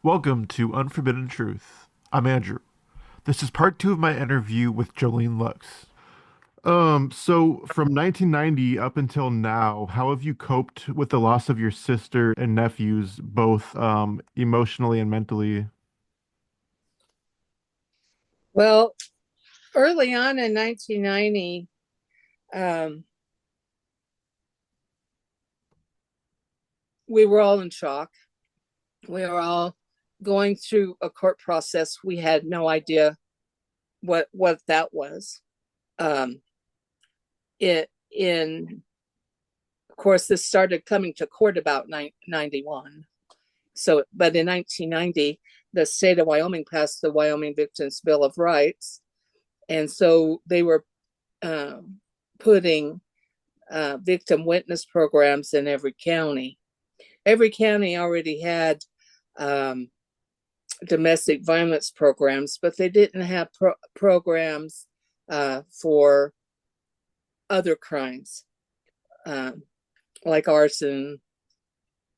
Welcome to Unforbidden Truth. I'm Andrew. This is part two of my interview with Jolene Lux. So from 1990 up until now, how have you coped with the loss of your sister and nephews, both emotionally and mentally? Well, early on in 1990, um, we were all in shock. We were all going through a court process. We had no idea what that was. Um, it in Of course, this started coming to court about 91. So, but in 1990, the state of Wyoming passed the Wyoming Victims Bill of Rights, and so they were uh, putting victim witness programs in every county. Every county already had um, domestic violence programs, but they didn't have programs for other crimes um, like arson,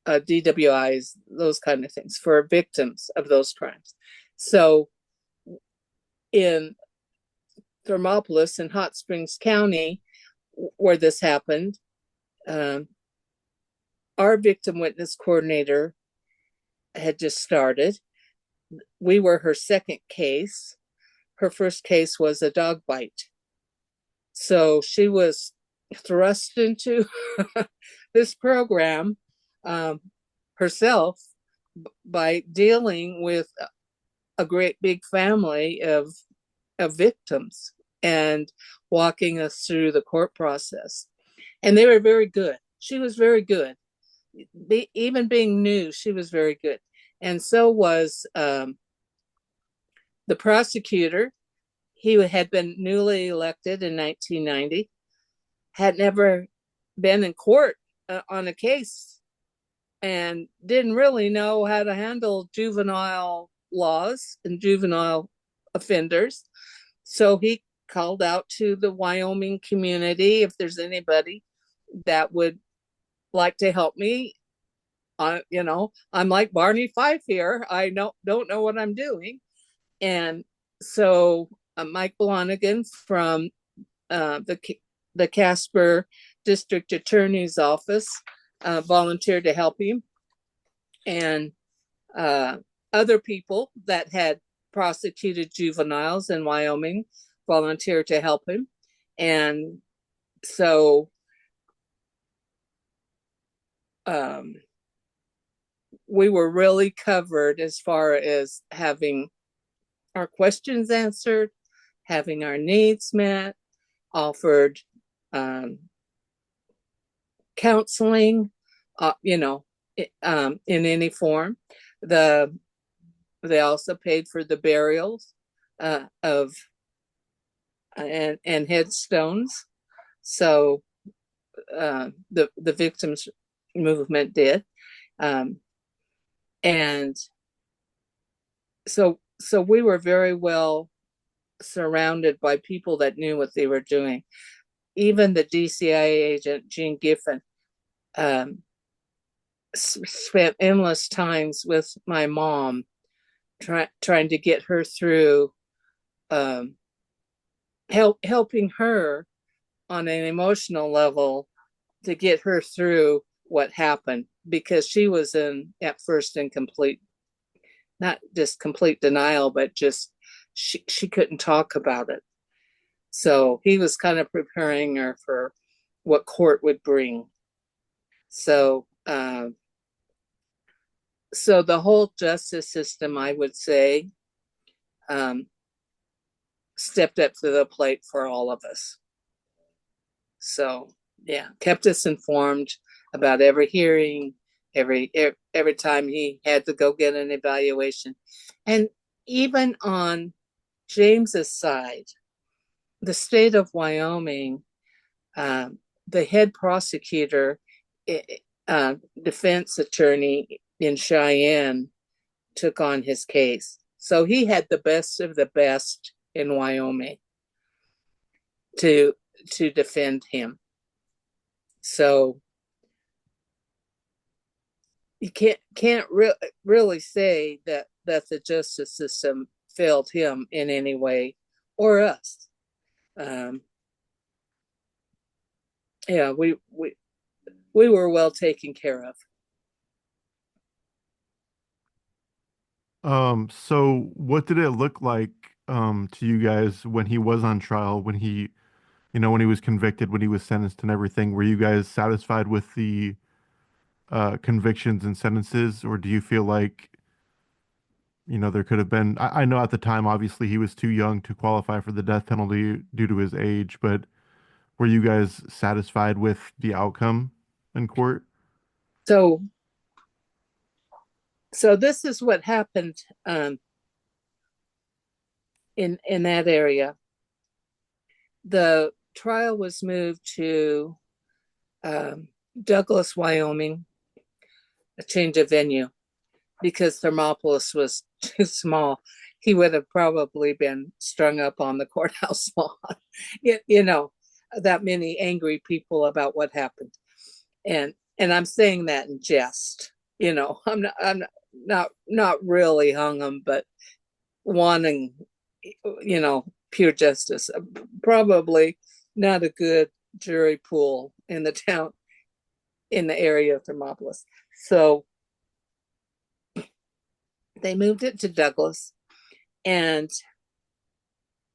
DWIs, those kind of things for victims of those crimes. So in Thermopolis in Hot Springs County, where this happened, um, our victim witness coordinator had just started. We were her second case. Her first case was a dog bite. So she was thrust into this program um, herself by dealing with a great big family of victims and walking us through the court process. And they were very good. She was very good. Even being new, she was very good. And so was the prosecutor. He had been newly elected in 1990, had never been in court on a case, and didn't really know how to handle juvenile laws and juvenile offenders. So he called out to the Wyoming community if there's anybody that would like to help me. I'm like Barney Fife here. I don't know what I'm doing. And so Mike Blonigan from the Casper District Attorney's Office volunteered to help him, and uh, other people that had prosecuted juveniles in Wyoming volunteered to help him, and so um, we were really covered as far as having our questions answered, having our needs met, offered um, counseling, in any form. The They also paid for the burials of and headstones. So the victims movement did, um, and so we were very well surrounded by people that knew what they were doing. Even the DCI agent Gene Giffen um, spent endless times with my mom trying to get her through, um, helping her on an emotional level to get her through what happened, because she was at first in complete, not just complete denial, but just she couldn't talk about it. So he was kind of preparing her for what court would bring. So so the whole justice system, I would say, um, stepped up to the plate for all of us. So yeah, kept us informed about every hearing, every time he had to go get an evaluation, and even on James's side, the state of Wyoming, the head prosecutor, defense attorney in Cheyenne, took on his case. So he had the best of the best in Wyoming to to defend him. So you can't really say that the justice system failed him in any way, or us. Um, yeah, we were well taken care of. So what did it look like to you guys when he was on trial, when he, when he was convicted, when he was sentenced and everything? Were you guys satisfied with the convictions and sentences, or do you feel like, there could have been, I know at the time, obviously, he was too young to qualify for the death penalty due to his age, but were you guys satisfied with the outcome in court? So so this is what happened in that area. The trial was moved to um, Douglas, Wyoming, a change of venue, because Thermopolis was too small. He would have probably been strung up on the courthouse lawn. You know, that many angry people about what happened. And I'm saying that in jest. I'm not really hung him, but wanting, pure justice. Probably not a good jury pool in the town, in the area of Thermopolis. So they moved it to Douglas. And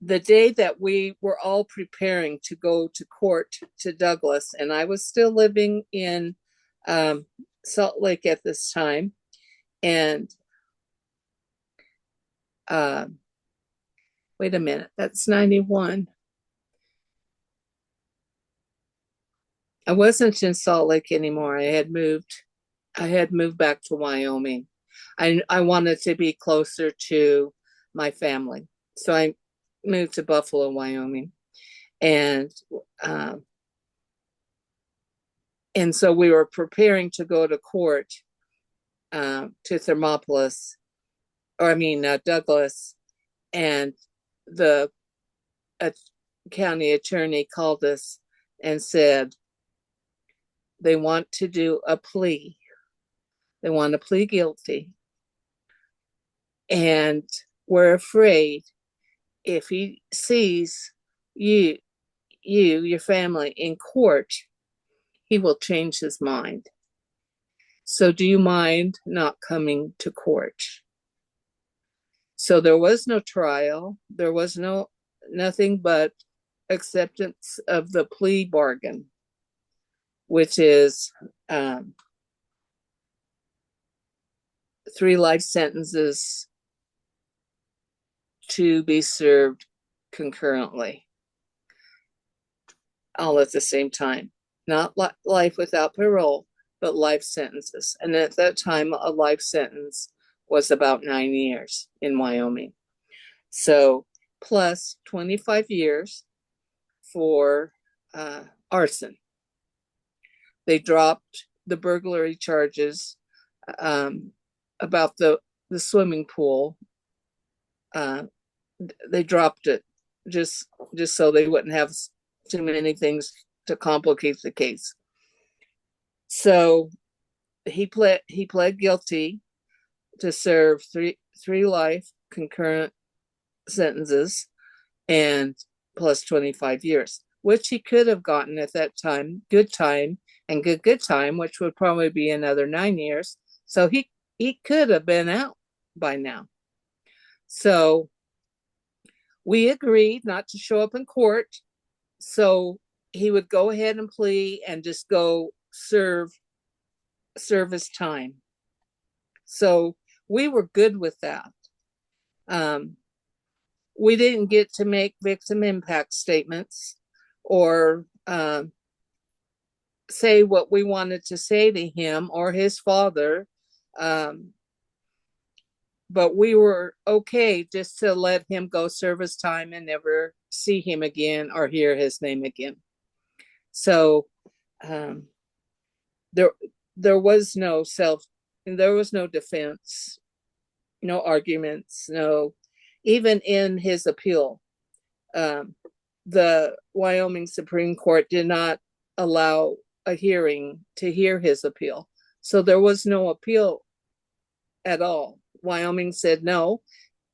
the day that we were all preparing to go to court to Douglas, and I was still living in Salt Lake at this time, and uh, wait a minute, that's 91. I wasn't in Salt Lake anymore. I had moved back to Wyoming. I wanted to be closer to my family. So I moved to Buffalo, Wyoming. And um, and so we were preparing to go to court to Thermopolis, or I mean Douglas, and the uh, county attorney called us and said they want to do a plea. They want to plead guilty, and we're afraid if he sees you, your family in court, he will change his mind. So do you mind not coming to court? So there was no trial. There was nothing but acceptance of the plea bargain, which is 3 life sentences to be served concurrently, all at the same time. Not life without parole, but life sentences. And at that time, a life sentence was about 9 years in Wyoming. So plus 25 years for arson. They dropped the burglary charges about the swimming pool. They dropped it just so they wouldn't have too many things to complicate the case. So he pled guilty to serve three life concurrent sentences and plus 25 years, which he could have gotten at that time, good time, which would probably be another 9 years. So he could have been out by now. So we agreed not to show up in court. So he would go ahead and plea and just go serve his time. So we were good with that. We didn't get to make victim impact statements or say what we wanted to say to him or his father. But we were okay just to let him go serve his time and never see him again or hear his name again. So there was no defense, no arguments, no, even in his appeal. The Wyoming Supreme Court did not allow a hearing to hear his appeal. So there was no appeal at all. Wyoming said, no,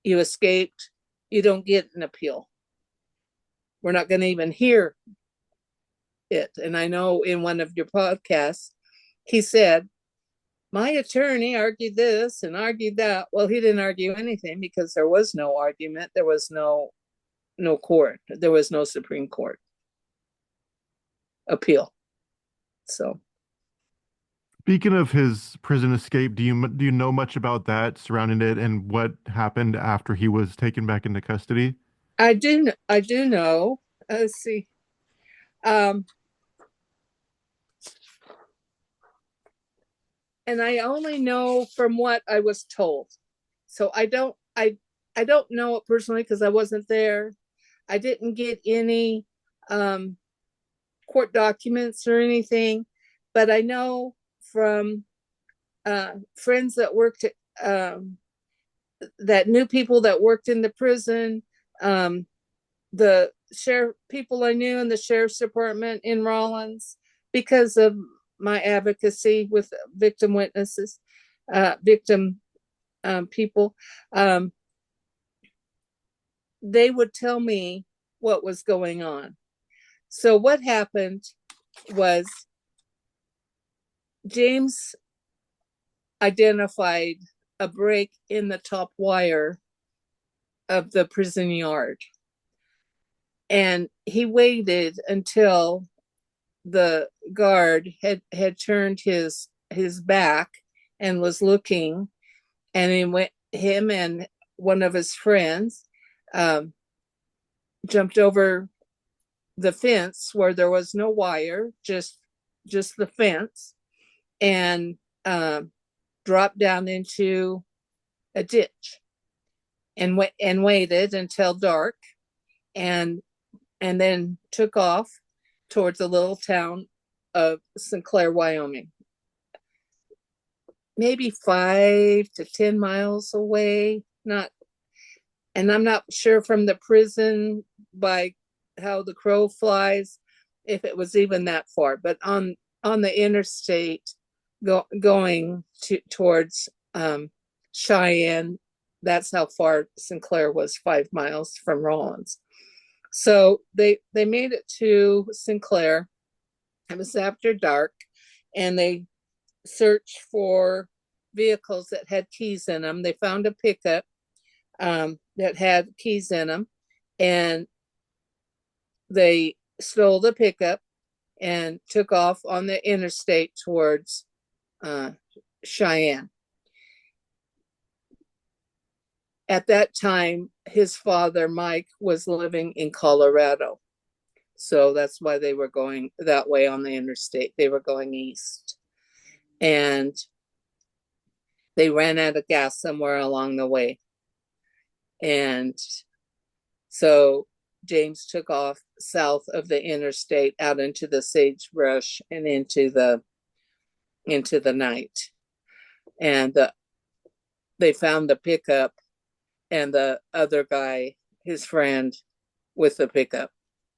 you escaped. You don't get an appeal. We're not going to even hear it. And I know in one of your podcasts, he said, my attorney argued this and argued that. Well, he didn't argue anything because there was no argument. There was no court. There was no Supreme Court appeal. So Speaking of his prison escape, do you know much about that surrounding it and what happened after he was taken back into custody? I do know. Let's see. Um, and I only know from what I was told. So I don't know it personally because I wasn't there. I didn't get any um, court documents or anything, but I know from friends that worked that knew people that worked in the prison, um, the sheriff people I knew in the sheriff's department in Rawlins, because of my advocacy with victim witnesses, victim people. Um, they would tell me what was going on. So what happened was James identified a break in the top wire of the prison yard. And he waited until the guard had turned his back and was looking, and him and one of his friends um, jumped over the fence where there was no wire, just the fence, and dropped down into a ditch and waited until dark, and then took off towards the little town of Sinclair, Wyoming, maybe 5 to 10 miles away. Not, and I'm not sure from the prison by how the crow flies if it was even that far, but on the interstate going towards Cheyenne, that's how far Sinclair was, 5 miles from Rawlins. So they made it to Sinclair. It was after dark, and they searched for vehicles that had keys in them. They found a pickup that had keys in them, and they stole the pickup and took off on the interstate towards Cheyenne. At that time, his father, Mike, was living in Colorado. So that's why they were going that way on the interstate. They were going east. And they ran out of gas somewhere along the way. And so James took off south of the interstate out into the sagebrush and into the night. And they found the pickup and the other guy, his friend, with the pickup.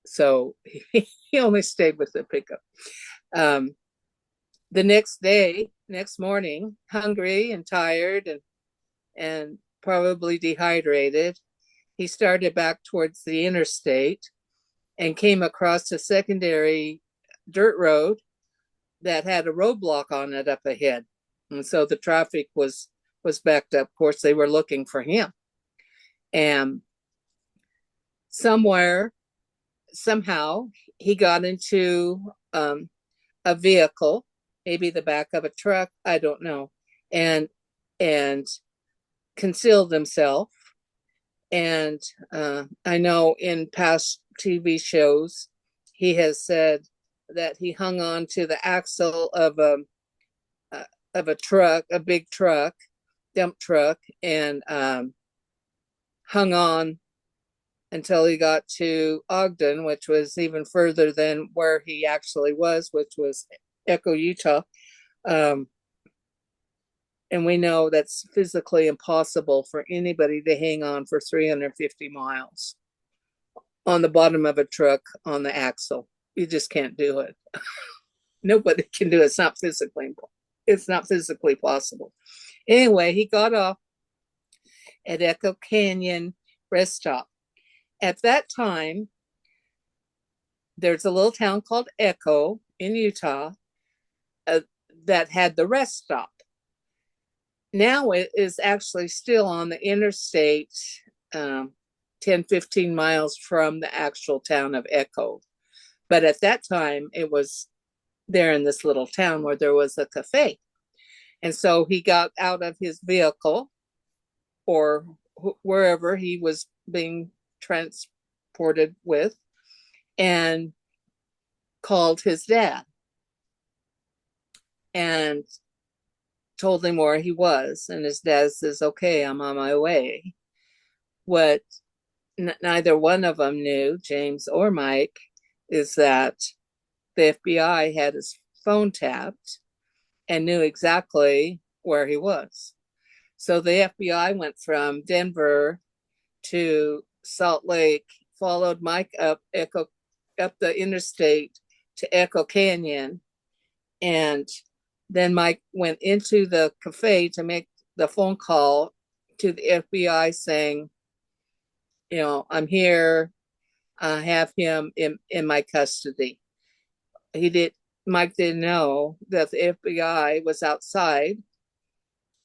So he only stayed with the pickup. The next morning, hungry and tired and probably dehydrated, he started back towards the interstate and came across a secondary dirt road that had a roadblock on it up ahead. And so the traffic was backed up. Of course, they were looking for him. And somehow, he got into a vehicle, maybe the back of a truck, I don't know, and concealed himself. And I know in past TV shows, he has said that he hung on to the axle of a truck, a big truck, dump truck, and hung on until he got to Ogden, which was even further than where he actually was, which was Echo, Utah. And we know that's physically impossible for anybody to hang on for 350 miles on the bottom of a truck on the axle. You just can't do it. Nobody can do it. It's not physically impossible. It's not physically possible. Anyway, he got off at Echo Canyon rest stop. At that time, there's a little town called Echo in Utah uh, that had the rest stop. Now it is actually still on the interstate, um, 10, 15 miles from the actual town of Echo. But at that time, it was there in this little town where there was a cafe. And so he got out of his vehicle or wherever he was being transported with and called his dad and told him where he was. And his dad says, "Okay, I'm on my way." What neither one of them knew, James or Mike, is that the FBI had his phone tapped and knew exactly where he was. So the FBI went from Denver to Salt Lake, followed Mike up the interstate to Echo Canyon, and then Mike went into the cafe to make the phone call to the FBI saying, "I'm here. I have him in my custody." He did. Mike didn't know that the FBI was outside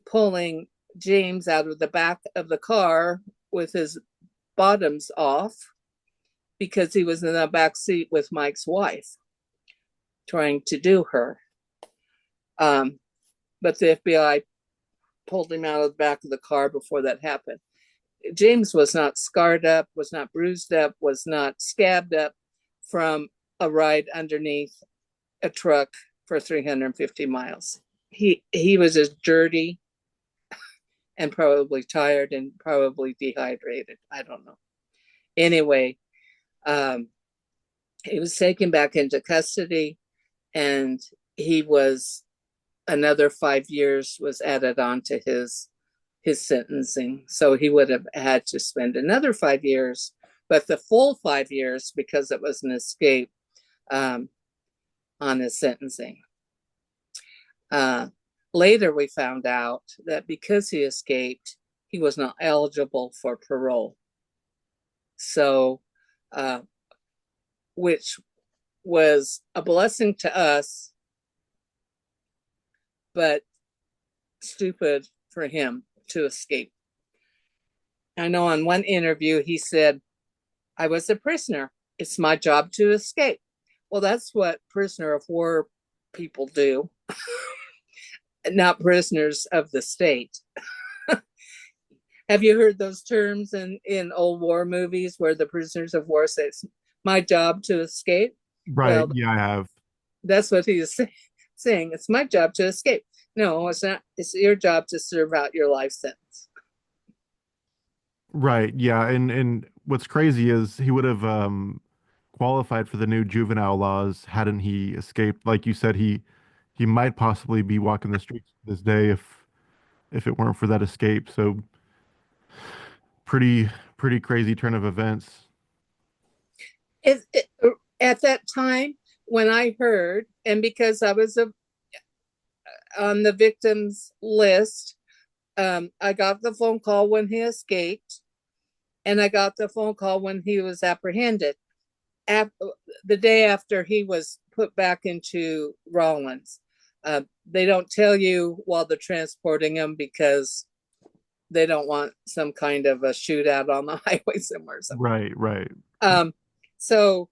pulling James out of the back of the car with his bottoms off because he was in the back seat with Mike's wife trying to do her. But the FBI pulled him out of the back of the car before that happened. James was not scarred up, was not bruised up, was not scabbed up from a ride underneath a truck for 350 miles. He was just dirty and probably tired and probably dehydrated. I don't know. Anyway, he was taken back into custody, and he was another 5 years was added on to his sentencing. So he would have had to spend another 5 years, but the full 5 years because it was an escape on his sentencing. Later, we found out that because he escaped, he was not eligible for parole. So, which was a blessing to us, but stupid for him to escape. I know on one interview he said, "I was a prisoner. It's my job to escape." Well, that's what prisoner of war people do, not prisoners of the state. Have you heard those terms in old war movies where the prisoners of war say, "It's my job to escape"? Right. Well, Yeah, I have. that's what he is saying. It's my job to escape. No, it's not. It's your job to serve out your life sentence. Right. Yeah. And what's crazy is he would have qualified for the new juvenile laws hadn't he escaped. Like you said, he might possibly be walking the streets this day if it weren't for that escape. So pretty crazy turn of events. It, it, at that time, when I heard, and because I was on the victims list, I got the phone call when he escaped, and I got the phone call when he was apprehended. The day after he was put back into Rawlins. They don't tell you while they're transporting him because they don't want some kind of a shootout on the highway somewhere. Right, right. Um, so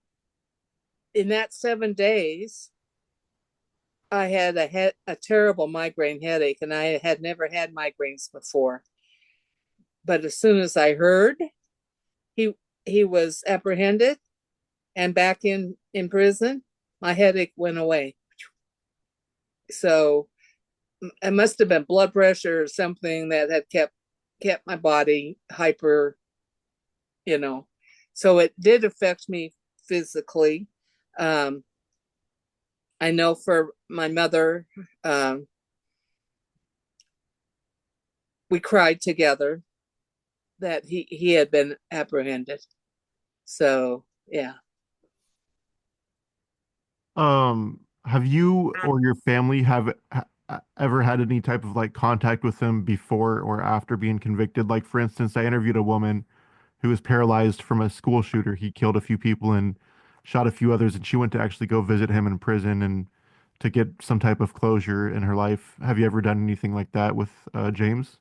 in that 7 days, I had a terrible migraine headache, and I had never had migraines before. But as soon as I heard he he was apprehended and back in prison, my headache went away. So it must have been blood pressure or something that had kept my body hyper, you know. So it did affect me physically. Um, I know for my mother, we cried together that he had been apprehended. So yeah. Have you or your family ever had any type of like contact with him before or after being convicted? Like, for instance, I interviewed a woman who was paralyzed from a school shooter. He killed a few people and shot a few others, and she went to actually go visit him in prison and to get some type of closure in her life. Have you ever done anything like that with James?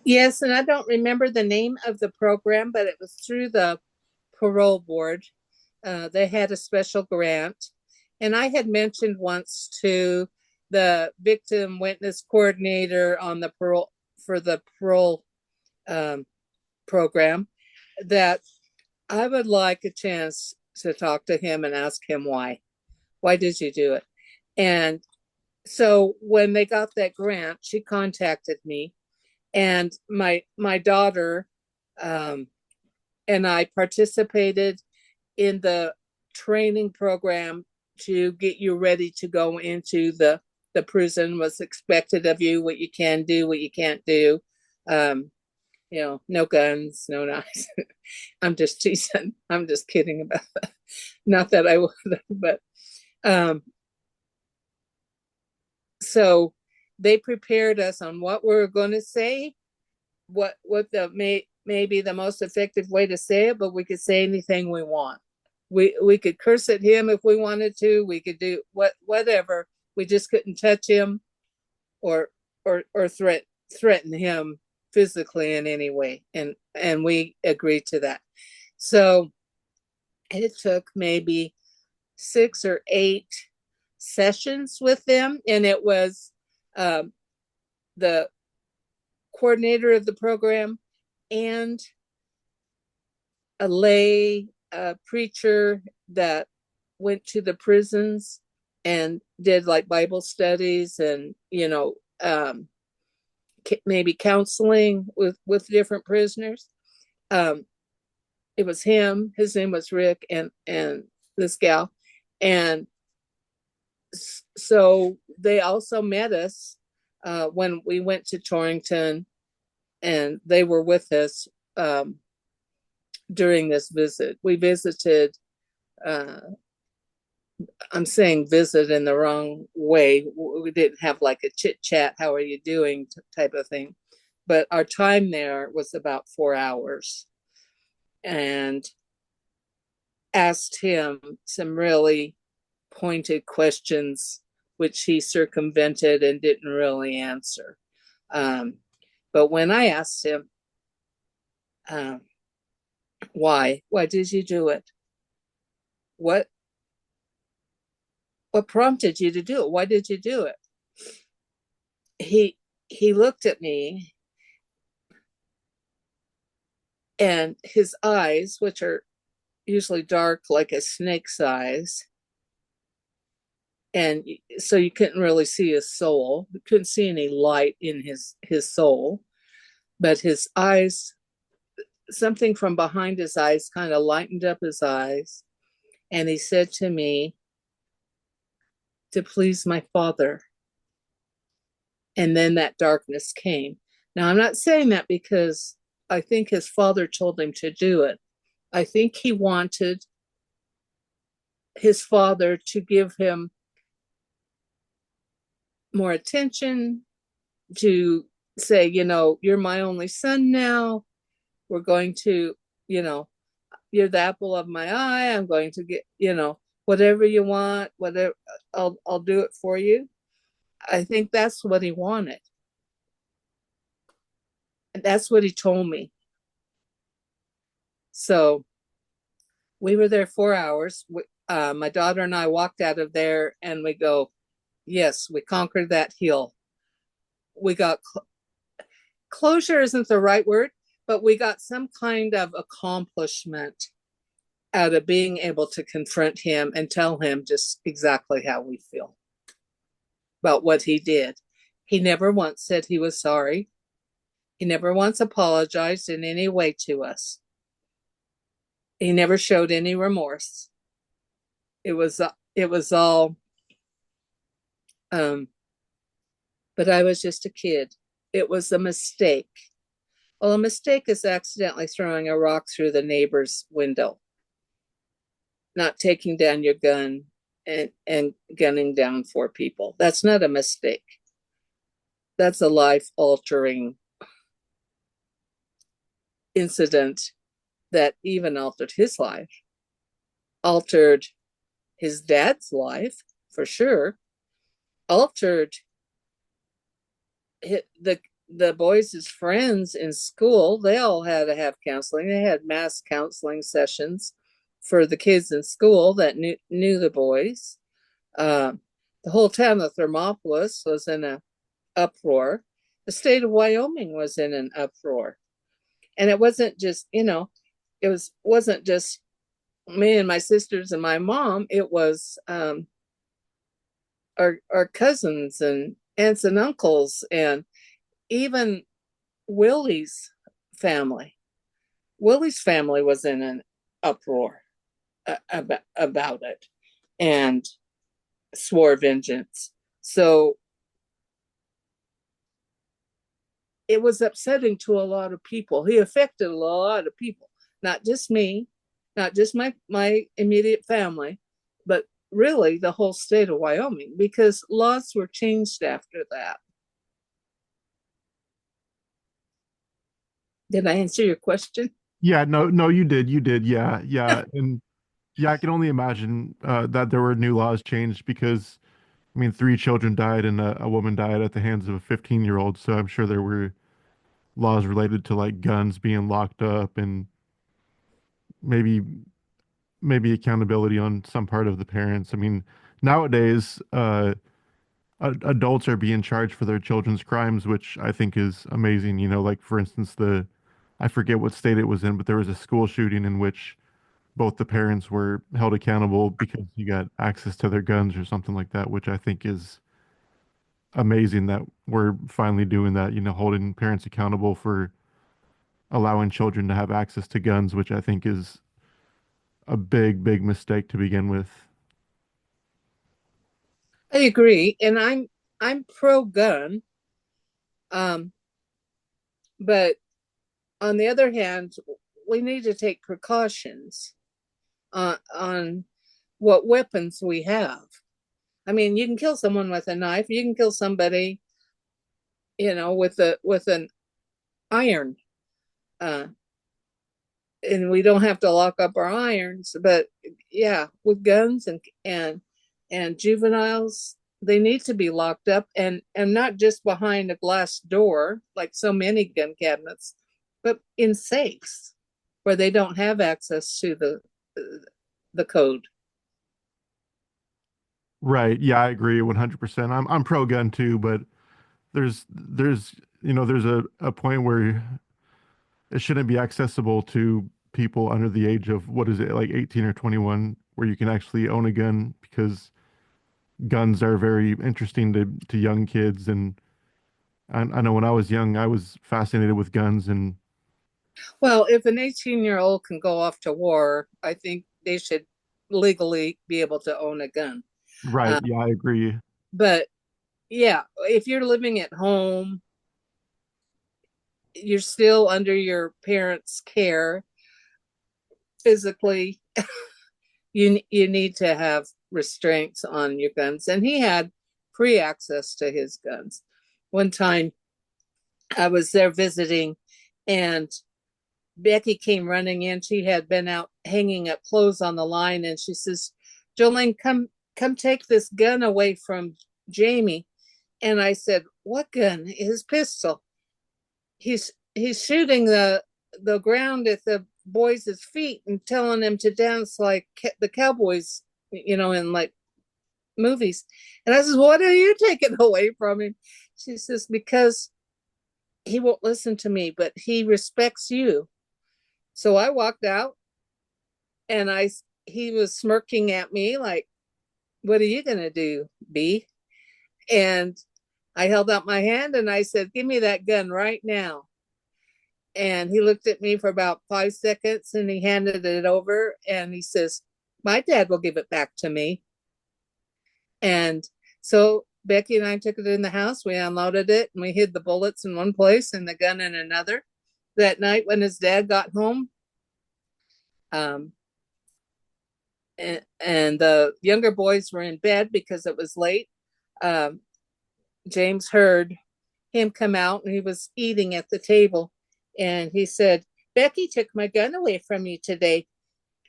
Yes, and I don't remember the name of the program, but it was through the parole board. They had a special grant. And I had mentioned once to the victim witness coordinator on the parole for the parole um, program that I would like a chance to talk to him and ask him why. Why did you do it? And so when they got that grant, she contacted me, and my daughter um, and I participated in the training program to get you ready to go into the prison. What's expected of you, what you can do, what you can't do. um no guns, no knives. I'm just teasing, I'm just kidding about that. Not that I would, but um so they prepared us on what we are going to say, what the maybe the most effective way to say it, but we could say anything we want. We could curse at him if we wanted to. We could do whatever. We just couldn't touch him or threaten him physically in any way. And we agreed to that. So it took maybe 6 or 8 sessions with them, and it was the coordinator of the program and a lay preacher that went to the prisons and did like Bible studies and maybe counseling with different prisoners. Um, it was him. His name was Rick, and this gal, and so they also met us when we went to Torrington, and they were with us during this visit. We visited. I'm saying visit in the wrong way. We didn't have like a chit chat, how are you doing type of thing. But our time there was about 4 hours, and asked him some really pointed questions, which he circumvented and didn't really answer. Um, but when I asked him, um, why did you do it? What what prompted you to do it? Why did you do it? He looked at me, and his eyes, which are usually dark like a snake's eyes, and so you couldn't really see his soul. You couldn't see any light in his soul, but his eyes, something from behind his eyes kind of lightened up his eyes, and he said to me, to please my father. And then that darkness came. Now, I'm not saying that because I think his father told him to do it. I think he wanted his father to give him more attention, to say, you're my only son now. We're going to, you're the apple of my eye. I'm going to get, whatever you want, whatever, I'll do it for you. I think that's what he wanted. And that's what he told me. So we were there 4 hours. My daughter and I walked out of there, and we go, yes, we conquered that hill. We got closure isn't the right word, but we got some kind of accomplishment out of being able to confront him and tell him just exactly how we feel about what he did. He never once said he was sorry. He never once apologized in any way to us. He never showed any remorse. It was all but I was just a kid. It was a mistake. Well, a mistake is accidentally throwing a rock through the neighbor's window, not taking down your gun and gunning down 4 people. That's not a mistake. that's a life altering incident that even altered his life, altered his dad's life for sure, altered the boys' friends in school. They all had to have counseling. They had mass counseling sessions for the kids in school that knew the boys. Uh, the whole town of Thermopolis was in an uproar. The state of Wyoming was in an uproar, and it wasn't just wasn't just me and my sisters and my mom. It was our cousins and aunts and uncles, and even Willy's family. Willy's family was in an uproar about it and swore vengeance. So it was upsetting to a lot of people. He affected a lot of people, not just me, not just my immediate family, but really the whole state of Wyoming, because laws were changed after that. Did I answer your question? Yeah, no, no, you did, yeah, yeah, and yeah, I can only imagine that there were new laws changed because, I mean, three children died and a woman died at the hands of a 15-year-old. So I'm sure there were laws related to like guns being locked up and maybe maybe accountability on some part of the parents. I mean, nowadays, adults are being charged for their children's crimes, which I think is amazing. You know, like for instance, I forget what state it was in, but there was a school shooting in which both the parents were held accountable because you got access to their guns or something like that, which I think is amazing that we're finally doing that, you know, holding parents accountable for allowing children to have access to guns, which I think is a big, big mistake to begin with. I agree, and I'm pro gun, um, but on the other hand, we need to take precautions on what weapons we have. I mean, you can kill someone with a knife. You can kill somebody, with an iron, uh, and we don't have to lock up our irons. But yeah, with guns and juveniles, they need to be locked up, and not just behind a glass door like so many gun cabinets, but in safes where they don't have access to the code. Right. Yeah, I agree 100%. I'm pro gun too, but there's there's a point where it shouldn't be accessible to people under the age of what is it, like 18 or 21, where you can actually own a gun because guns are very interesting to young kids. And I know when I was young, I was fascinated with guns and Well, if an 18-year-old can go off to war, I think they should legally be able to own a gun. right. Uh, Yeah, I agree. but yeah, if you're living at home, you're still under your parents' care physically. You need to have restraints on your guns, and he had free access to his guns. One time, I was there visiting, and Beckie came running in. She had been out hanging up clothes on the line, and she says, "Jolene, come take this gun away from Jamie." And I said, "What gun?" "His pistol. He's shooting the ground at the boys' feet and telling them to dance like the cowboys, in like movies." And I says, "What are you taking away from him?" She says, "Because he won't listen to me, but he respects you." So I walked out, and he was smirking at me like, "What are you gonna do, B?" And I held out my hand and I said, "Give me that gun right now." And he looked at me for about 5 seconds and he handed it over and he says, "My dad will give it back to me." And so Beckie and I took it in the house. We unloaded it and we hid the bullets in one place and the gun in another. That night when his dad got home, um, and the younger boys were in bed because it was late, um, James heard him come out, and he was eating at the table, and he said, Becky took my gun away from you today.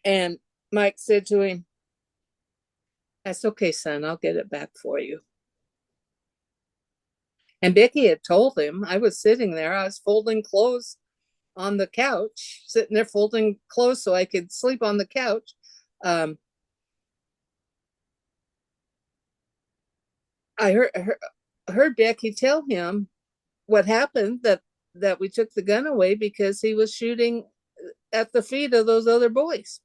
And Mike said to him, that's okay, son, I'll get it back for you. And Becky had told him, I was sitting there, I was folding clothes on the couch, sitting there folding clothes so I could sleep on the couch. I heard Becky tell him what happened, that we took the gun away because he was shooting at the feet of those other boys.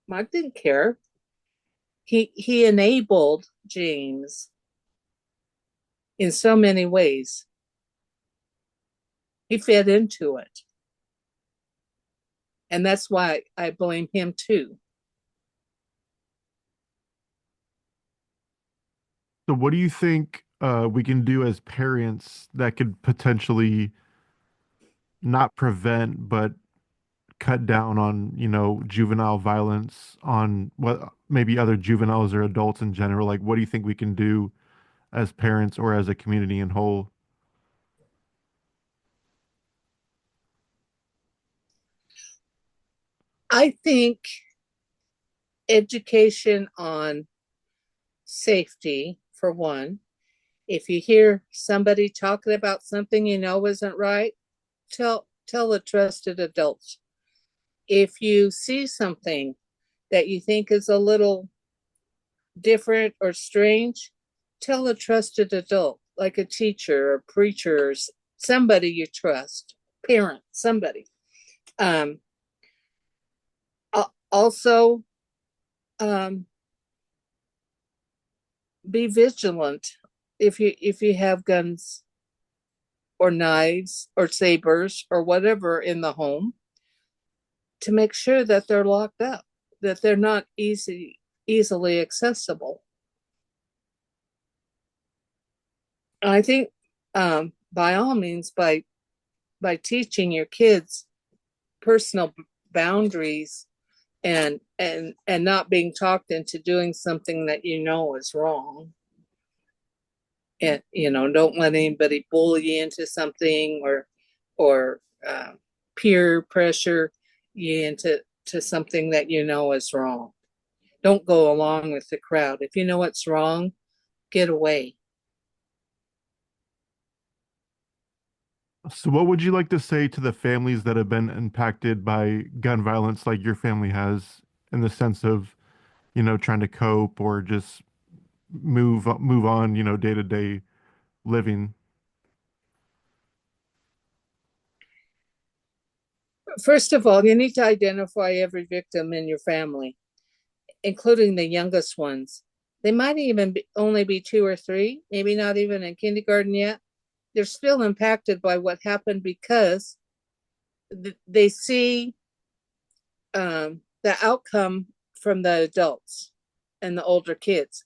Mike didn't care. He enabled James in so many ways. He fed into it. And that's why I blame him too. So, what do you think we can do as parents that could potentially not prevent, but cut down on, juvenile violence on what maybe other juveniles or adults in general? Like, what do you think we can do as parents or as a community in whole? I think education on safety, for one. If you hear somebody talking about something you know isn't right, tell a trusted adult. If you see something that you think is a little different or strange, tell a trusted adult, like a teacher or preacher or somebody you trust, parent, somebody. Um, Also, um, be vigilant if you have guns or knives or sabers or whatever in the home, to make sure that they're locked up, that they're not easily accessible. And I think, by all means, by teaching your kids personal boundaries, and not being talked into doing something that you know is wrong, and don't let anybody bully you into something, or peer pressure you into something that you know is wrong. Don't go along with the crowd. If you know it's wrong, get away. So, what would you like to say to the families that have been impacted by gun violence, like your family has, in the sense of, trying to cope or just move on, day to day living? First of all, you need to identify every victim in your family, including the youngest ones. They might even only be 2 or 3, maybe not even in kindergarten yet. They're still impacted by what happened because they see, the outcome from the adults and the older kids.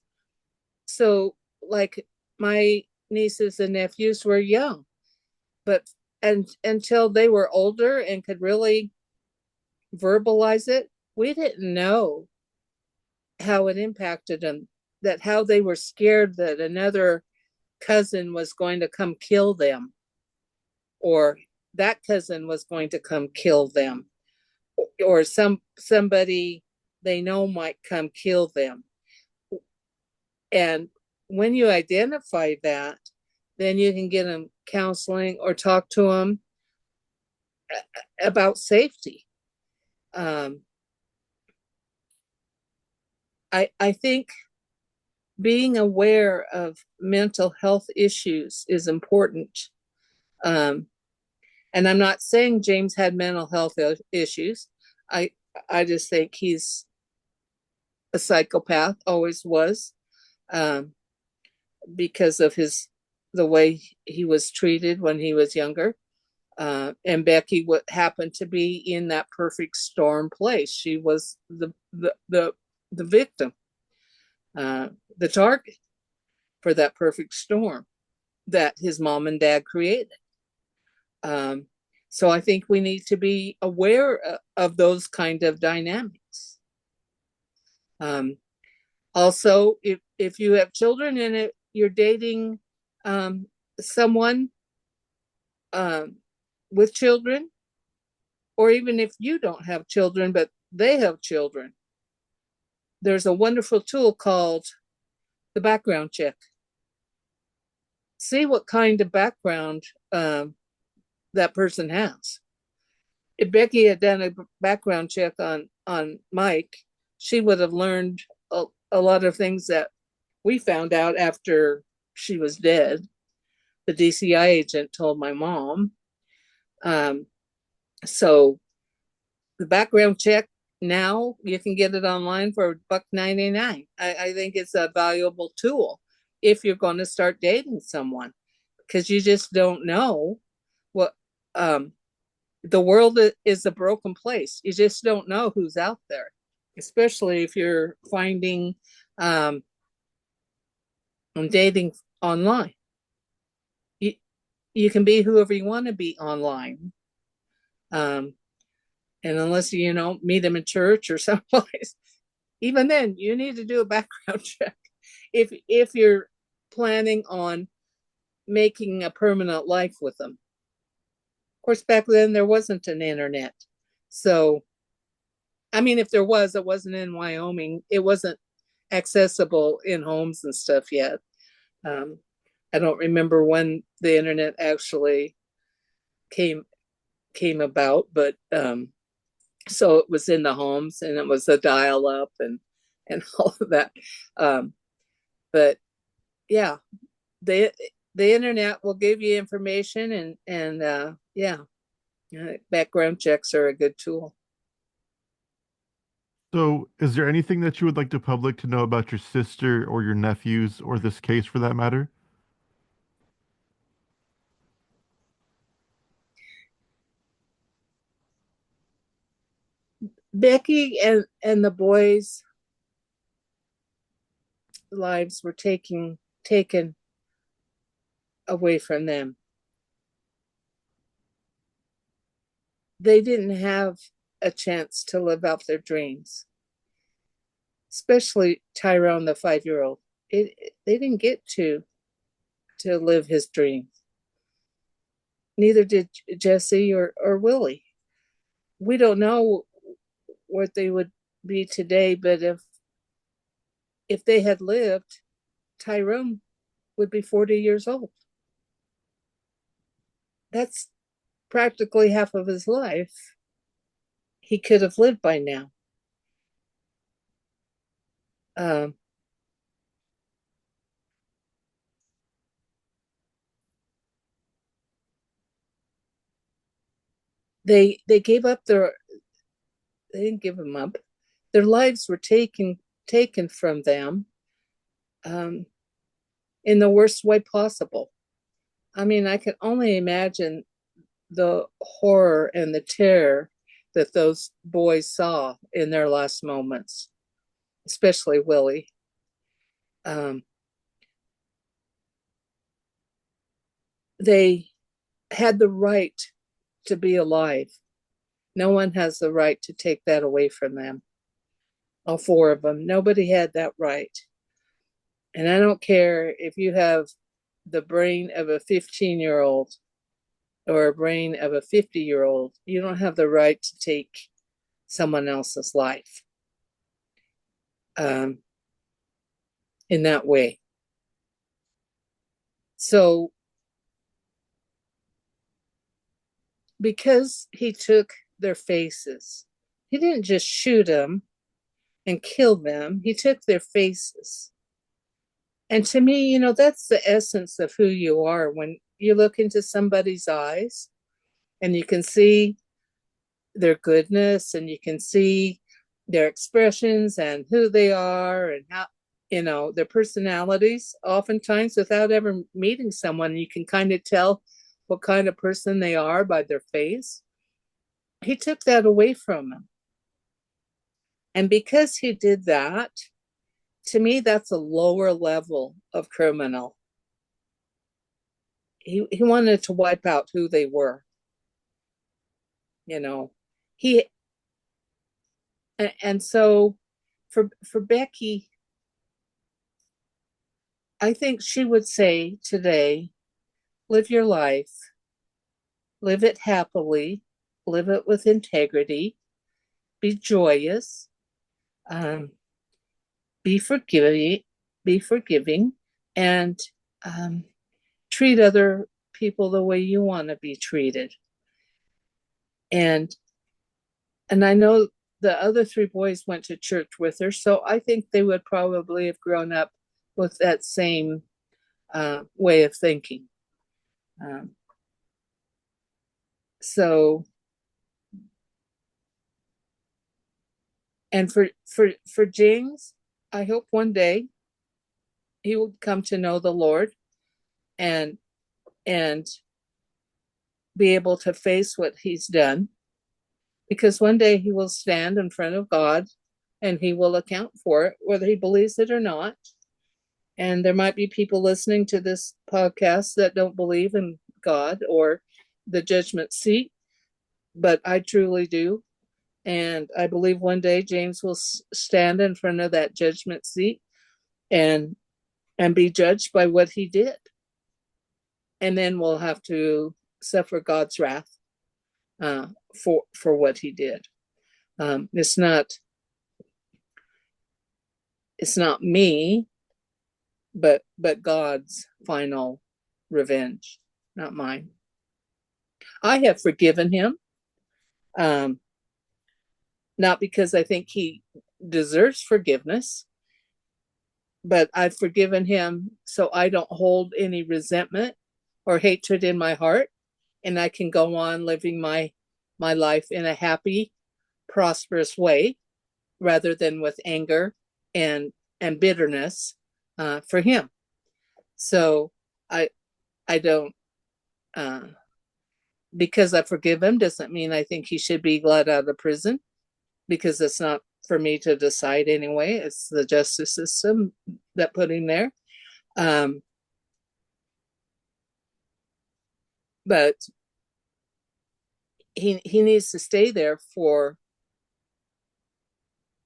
So, like, my nieces and nephews were young, but and until they were older and could really verbalize it, we didn't know how it impacted them, that how they were scared that another cousin was going to come kill them, or that cousin was going to come kill them, or somebody they know might come kill them. And when you identify that, then you can get them counseling or talk to them about safety. um, I think being aware of mental health issues is important. Um, and I'm not saying James had mental health issues. I I just think he's a psychopath, always was, um, because of the way he was treated when he was younger. And Becky happened to be in that perfect storm place. She was the victim, the target for that perfect storm that his mom and dad created. Um, so I think we need to be aware of those kind of dynamics. Um, Also, if you have children and you're dating um, someone um, with children, or even if you don't have children, but they have children, there's a wonderful tool called the background check. See what kind of background that person has. If Becky had done a background check on Mike, she would have learned a lot of things that we found out after she was dead. The DCI agent told my mom. Um, so the background check now you can get it online for $1.99. I think it's a valuable tool if you're going to start dating someone, because you just don't know what the world is a broken place. You just don't know who's out there, especially if you're finding and dating online. You, you can be whoever you want to be online. Um, and unless meet them in church or someplace, even then you need to do a background check if you're planning on making a permanent life with them. Of course, back then there wasn't an internet. So, I mean, if there was, it wasn't in Wyoming. It wasn't accessible in homes and stuff yet. Um, I don't remember when the internet actually came came about, but so it was in the homes and it was a dial up and all of that. Um, but yeah, the the internet will give you information and yeah, background checks are a good tool. So, is there anything that you would like the public to know about your sister or your nephews or this case for that matter? Becky and the boys' lives were taken away from them. They didn't have a chance to live out their dreams, especially Tyrone, the 5-year old. They didn't get to live his dreams. Neither did Jessie or Willy. We don't know what they would be today, but if they had lived, Tyrone would be 40 years old. That's practically half of his life he could have lived by now. Um, they gave up their they didn't give them up. Their lives were taken from them um, in the worst way possible. I mean, I can only imagine the horror and the terror that those boys saw in their last moments, especially Willy. Um, they had the right to be alive. No one has the right to take that away from them. All four of them. Nobody had that right. And I don't care if you have the brain of a 15-year-old or a brain of a 50-year-old, you don't have the right to take someone else's life um, in that way. So, because he took their faces, he didn't just shoot them and kill them, he took their faces. And to me, that's the essence of who you are when you look into somebody's eyes and you can see their goodness and you can see their expressions and who they are and how their personalities. Oftentimes without ever meeting someone, you can kind of tell what kind of person they are by their face. He took that away from them, and because he did that, to me that's a lower level of criminal. He wanted to wipe out who they were. He and so for Becky, I think she would say today, live your life, live it happily, live it with integrity, be joyous, um, be forgiving, be forgiving, and um, treat other people the way you want to be treated. And I know the other three boys went to church with her, so I think they would probably have grown up with that same way of thinking. Um, so, and for James, I hope one day he will come to know the Lord and and be able to face what he's done, because one day he will stand in front of God and he will account for it, whether he believes it or not. And there might be people listening to this podcast that don't believe in God or the judgment seat, but I truly do. And I believe one day James will stand in front of that judgment seat and be judged by what he did. And then we'll have to suffer God's wrath for what he did. It's not me, but God's final revenge, not mine. I have forgiven him, not because I think he deserves forgiveness, but I've forgiven him so I don't hold any resentment or hatred in my heart, and I can go on living my life in a happy, prosperous way, rather than with anger and bitterness for him. So I don't because I forgive him doesn't mean I think he should be let out of prison, because it's not for me to decide anyway. It's the justice system that put him there. But he needs to stay there for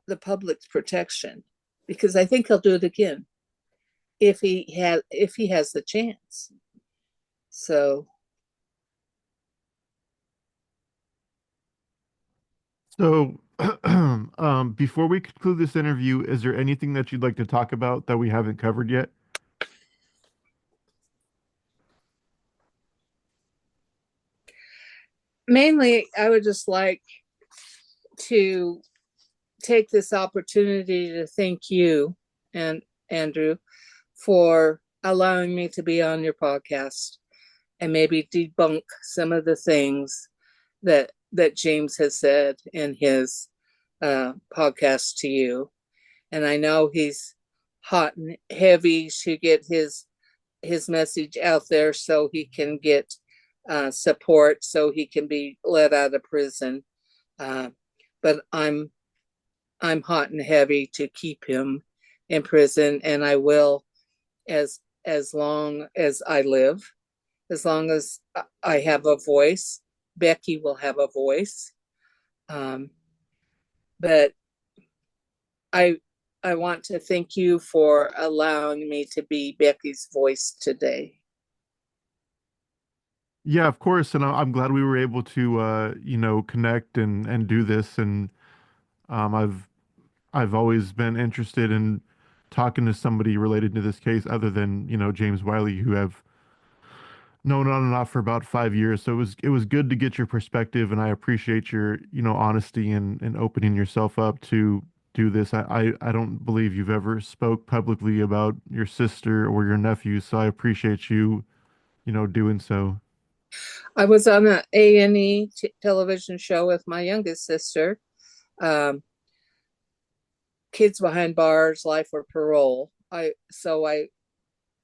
the public's protection, because I think he'll do it again if he has the chance. So So, before we conclude this interview, is there anything that you'd like to talk about that we haven't covered yet? mainly, I would just like to take this opportunity to thank you and Andrew for allowing me to be on your podcast and maybe debunk some of the things that James has said in his podcast to you. And I know he's hot and heavy to get his message out there so he can get support, so he can be let out of prison. But I'm hot and heavy to keep him in prison, and I will as long as I live, as long as I have a voice. Beckie will have a voice. But I want to thank you for allowing me to be Beckie's voice today. Yeah, of course, and I'm glad we were able to, connect and do this. And I've always been interested in talking to somebody related to this case, other than James Wiley, who I've known on and off for about 5 years. So it was good to get your perspective, and I appreciate your honesty and opening yourself up to do this. I don't believe you've ever spoke publicly about your sister or your nephew, so I appreciate you doing so. I was on an A&E television show with my youngest sister, um, Kids Behind Bars, Life or Parole. I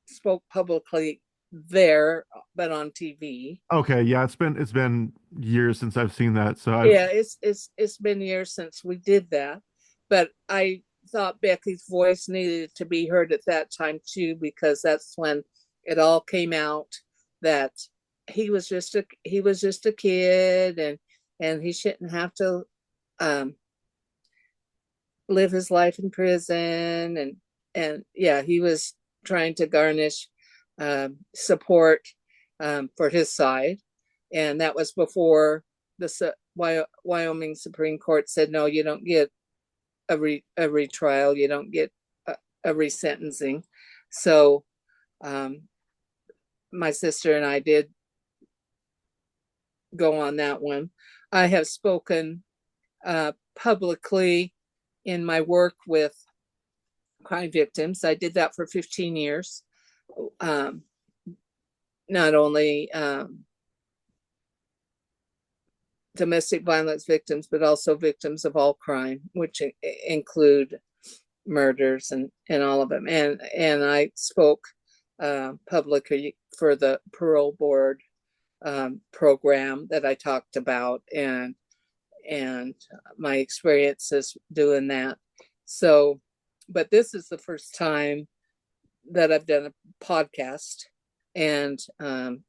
spoke publicly there, but on TV. Okay, yeah, it's been years since I've seen that, so I've Yeah, it's been years since we did that, but I thought Beckie's voice needed to be heard at that time too, because that's when it all came out that he was just a kid, and he shouldn't have to um, live his life in prison, and yeah, he was trying to garnish support for his side. And that was before the Wyoming Supreme Court said, no, you don't get a retrial, you don't get a resentencing. So my sister and I did go on that one. I have spoken publicly in my work with crime victims. I did that for 15 years. Not only domestic violence victims, but also victims of all crime, which include murders and all of them. And I spoke publicly for the parole board program that I talked about, and my experiences doing that. So, but this is the first time that I've done a podcast, and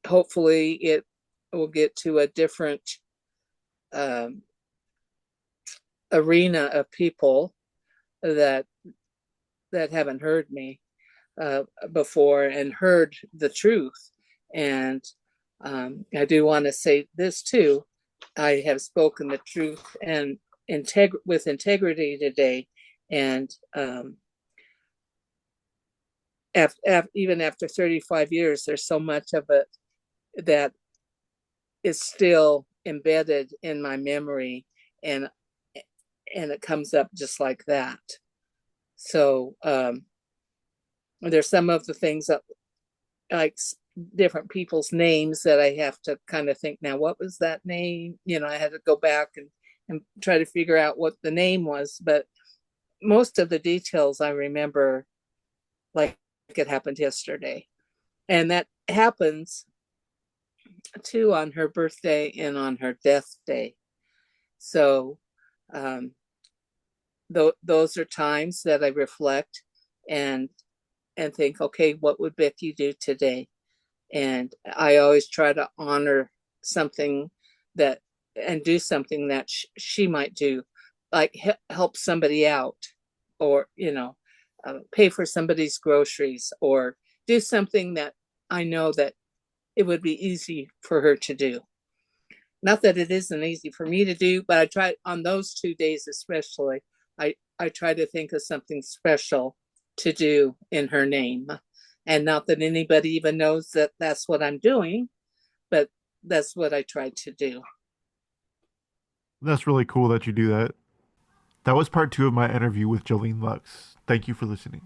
hopefully it will get to a different arena of people that haven't heard me before and heard the truth. And I do want to say this too. I have spoken the truth and with integrity today. And even after 35 years, there's so much of it that is still embedded in my memory, and it comes up just like that. So there's some of the things that, like different people's names, that I have to kind of think, now what was that name? I had to go back and try to figure out what the name was. But most of the details I remember like it happened yesterday. And that happens too on her birthday and on her death day. So those are times that I reflect and think, okay, what would Beckie do today? And I always try to honor something that and do something that she might do, like help somebody out, or pay for somebody's groceries, or do something that I know that it would be easy for her to do. Not that it isn't easy for me to do, but I try on those 2 days especially, I try to think of something special to do in her name. And not that anybody even knows that that's what I'm doing, but that's what I try to do. That's really cool that you do that. That was part two of my interview with Jolene Lux. Thank you for listening.